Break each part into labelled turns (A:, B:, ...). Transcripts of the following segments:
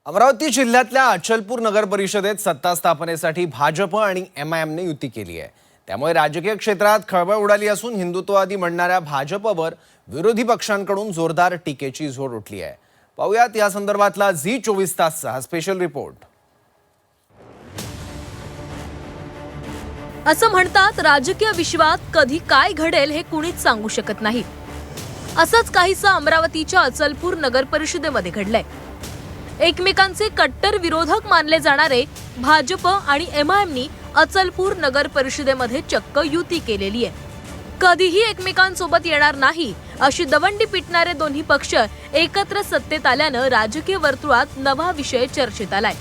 A: अमरावती जिल्ह्यातल्या अचलपूर नगर परिषदेत सत्ता स्थापनेसाठी भाजप आणि एमआयएमने युती केली आहे। त्यामुळे राजकीय क्षेत्रात खळबळ उडाली असून हिंदुत्ववादी म्हणणाऱ्या भाजपवर विरोधी पक्षांकडून जोरदार टीकेची झोड उठली आहे। पाहूयात या संदर्भातला झी 24 तासचा हा स्पेशल रिपोर्ट।
B: असं म्हणतात, राजकीय विश्वात कधी काय घडेल हे कुणीच सांगू शकत नाही। असंच काहीसं अमरावतीच्या अचलपूर नगर परिषदेमध्ये घडलंय। एकमेकांचे कट्टर विरोधक मानले जाणारे भाजप आणि एमआयएमनी अचलपूर नगर परिषदेमध्ये चक्क युती केलेली आहे। कधीही एकमेकांसोबत येणार नाही अशी दवंडी पिटणारे दोन्ही पक्ष एकत्र सत्तेत आल्यानं राजकीय वर्तुळात नवा विषय चर्चेत आलाय।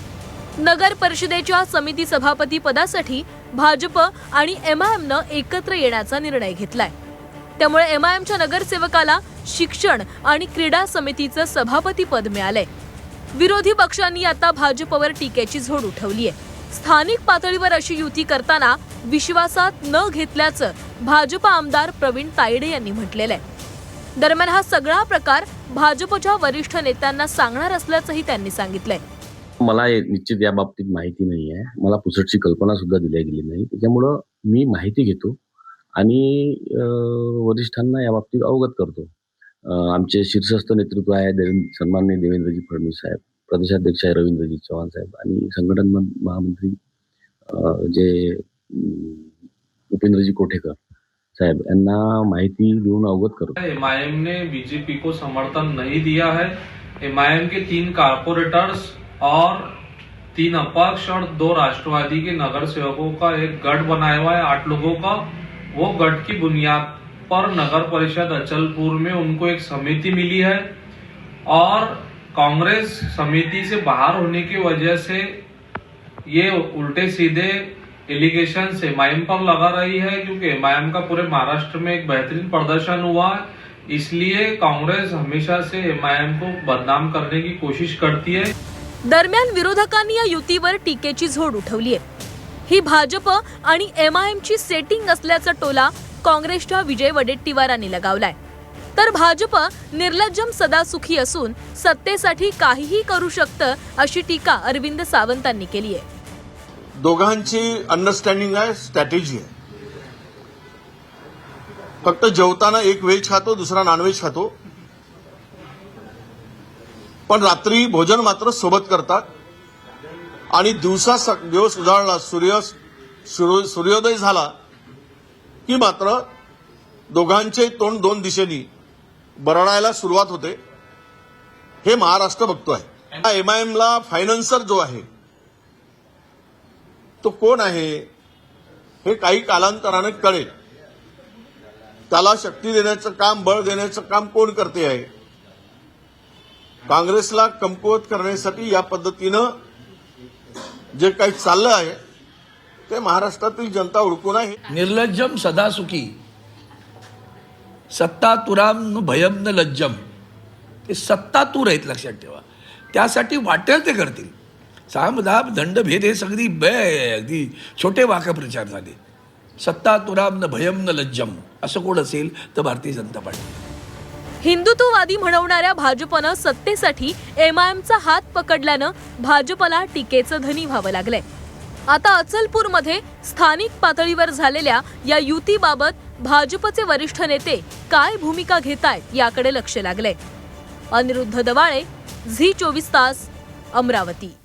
B: नगर परिषदेच्या समिती सभापती पदासाठी भाजप आणि एमआयएमनं एकत्र येण्याचा निर्णय घेतलाय। त्यामुळे एमआयएमच्या नगरसेवकाला शिक्षण आणि क्रीडा समितीचं सभापती पद मिळालंय। विरोधी पक्षांनी आता भाजपवर टीकेची झोड उठवली आहे। स्थानिक पातळीवर अशी युती करताना विश्वासात न घेतल्याचं भाजप आमदार प्रवीण तायडे यांनी म्हटलेलं आहे। दरम्यान हा सगळा प्रकार भाजपच्या वरिष्ठ नेत्यांना सांगणार असल्याचंही त्यांनी सांगितलंय।
C: मला निश्चित या बाबतीत माहिती नाही आहे, मला पुसटची कल्पना सुद्धा दिली गेली नाही। त्यामुळे मी माहिती घेतो आणि वरिष्ठांना या बाबतीत अवगत करतो। आमचे शीर्षस्थ नेतृत्व आहे सन्माननीय देवेंद्रजी फडणवीस साहेब, प्रदेशाध्यक्ष आहे रवींद्रजी चव्हाण साहेब आणि संघटन महामंत्री जे उपेंद्रजी कोठेकर साहब यांना माहिती देऊन अवगत करतो।
D: एमआईएम ने बीजेपी को समर्थन नहीं दिया है। एमआईएम के 3 कारपोरेटर्स और 3 अपक्ष और 2 राष्ट्रवादी के नगर सेवकों का एक गढ़ बनाया हुआ है 8 लोगों का। वो गढ़ की बुनियाद पर नगर परिषद अचलपूर में उनको एक समिति मिली है और कांग्रेस समिति से बाहर होने की वजह से ये उल्टे सीधे एलिगेशन एमआईएम पर लगा रही है, क्योंकि एमआईएम का पूरे महाराष्ट्र में एक बेहतरीन प्रदर्शन हुआ है। इसलिए कांग्रेस हमेशा से एमआईएम को बदनाम करने की कोशिश करती है।
B: दरम्यान विरोधकांनी या युतीवर टीकेची झोड उठवली आहे। ही भाजप आणि एमआयएमची सेटिंग असल्याचा टोला काँग्रेसच्या विजय वडेट्टीवारांनी लगावलाय। तर भाजप निर्लज्जम सदासुखी असून सत्तेसाठी काहीही करू शकतं अशी टीका अरविंद सावंतांनी केली आहे।
E: दोघांची अंडरस्टँडिंग आहे, स्ट्रॅटेजी आहे। फक्त जेवताना एक व्हेज खातो, दुसरा नॉनव्हेज खातो, पण रात्री भोजन मात्र सोबत करतात आणि दिवस उजाळला, सूर्योदय झाला की मात्र दोघांचे तोंड 2 दिशेनी बरडायला सुरुवात होते। हे महाराष्ट्र बघतोय। एमआयएमला फायनान्सर जो आहे तो कोण आहे हे काही कालांतराने कळेल। त्याला शक्ती देण्याचं काम, बळ देण्याचं काम कोण करते आहे। काँग्रेसला कमकुवत करण्यासाठी या पद्धतीनं जे काही चाललं आहे ते महाराष्ट्रातील जनता ओळखून आहे।
F: निर्लज्जम सदासुखी, सत्तातुराम न भयम न लज्जम। ते सत्तातूर आहेत, लक्षात ठेवा। त्यासाठी वाटेल ते करतील। साम दाब दंड भेद हे सगळी अगदी छोटे वाक्प्रचार झाले। सत्तातुराम न भयम न लज्जम असं कोण असेल तर भारतीय जनता पार्टी।
B: हिंदुत्ववादी म्हणवणाऱ्या भाजपनं सत्तेसाठी एमआयएमचा हात पकडल्यानं भाजपला टीकेचं धनी व्हावं लागलंय। आता अचलपूरमध्ये स्थानिक पातळीवर झालेल्या या युतीबाबत भाजपचे वरिष्ठ नेते काय भूमिका घेतायत याकडे लक्ष लागलंय। अनिरुद्ध दवाळे, झी 24 तास, अमरावती।